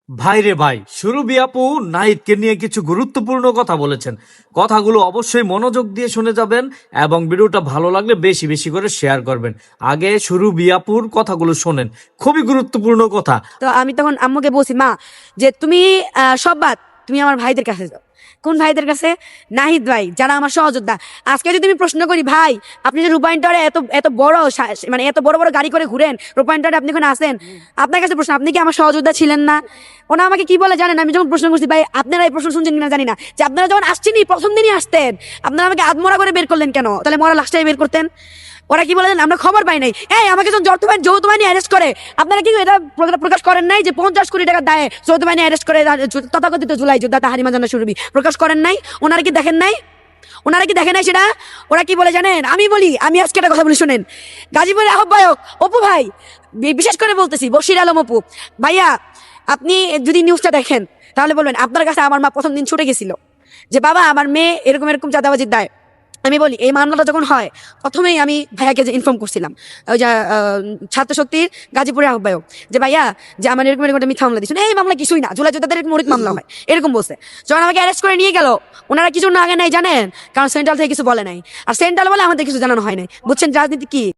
ভাই রে ভাই, সুরভি আপু নাহিদকে নিয়ে কিছু গুরুত্বপূর্ণ কথা বলেছেন। কথাগুলো অবশ্যই মনোযোগ দিয়ে শুনে যাবেন এবং ভিডিওটা ভালো লাগলে বেশি বেশি করে শেয়ার করবেন। আগে সুরভি আপুর কথাগুলো শোনেন, খুবই গুরুত্বপূর্ণ কথা। তো আমি তখন আম্মুকে বলছি, মা, যে তুমি সব বাদ, তুমি আমার ভাইদের কাছে যাও। কোন ভাইদের কাছে? নাহিদ ভাই, যারা আমার সহযোদ্ধা। আজকে যদি আমি প্রশ্ন করি, ভাই আপনি যে রূপায়ণটারে এত এত বড় মানে এত বড় বড় গাড়ি করে ঘুরেন, রূপায়ণটারে আপনি ওখানে আসেন, আপনার কাছে প্রশ্ন, আপনি কি আমার সহযোদ্ধা ছিলেন না? ওনা আমাকে কি বলে জানেন? আমি যখন প্রশ্ন করছি, ভাই আপনারা এই প্রশ্ন শুনছেন কিনা জানি না, যে আপনারা যখন আসছেনই প্রথম দিনই আসতেন, আপনারা আমাকে আধমরা করে বের করলেন কেন? তাহলে মরা লাশটাই বের করতেন। ওরা কি বলেন? আমরা খবর পাই নাই। এই আমাকে যখন যৌথ বাহিনী অ্যারেস্ট করে, আপনারা কি এটা প্রকাশ করেন নাই যে 50 কোটি টাকা দায়ে যৌথ বাহিনী অ্যারেস্ট করে তথাকথিত জুলাই যোদ্ধা তাহারিমা জান্নাত সুরভি প্রকাশ করেন নাই? ওনারা কি দেখেন নাই? ওনারা কি দেখে নাই সেটা? ওরা কি বলে জানেন? আমি আজকে একটা কথা বলি শুনেন। গাজীপুরের আহ্বায়ক অপু ভাই, বিশেষ করে বলতেছি বশির আলম অপু ভাইয়া, আপনি যদি নিউজটা দেখেন তাহলে বলবেন আপনার কাছে আমার মা প্রথম দিন ছুটে গেছিল যে বাবা আমার মেয়ে এরকম এরকম চাঁদাবাজির দায়। আমি বলি, এই মামলাটা যখন হয় প্রথমেই আমি ভাইয়াকে যে ইনফর্ম করছিলাম, ওই যে ছাত্র শক্তির গাজীপুরের আহ্বায়ক, যে ভাইয়া যে আমার এরকম এরকম একটা মিথ্যা মামলা দিচ্ছেন, এই মামলা কিছুই না, জুলাই যোদ্ধাদের এরকম অনেক মামলা হয়, এরকম বলছে। যখন আমাকে অ্যারেস্ট করে নিয়ে গেল, ওনারা কিছু না আগে নাই জানেন, কারণ সেন্ট্রাল থেকে কিছু বলে নাই, আর সেন্ট্রাল বলে আমাদের কিছু জানানো হয় নাই। বুঝছেন রাজনীতি কি?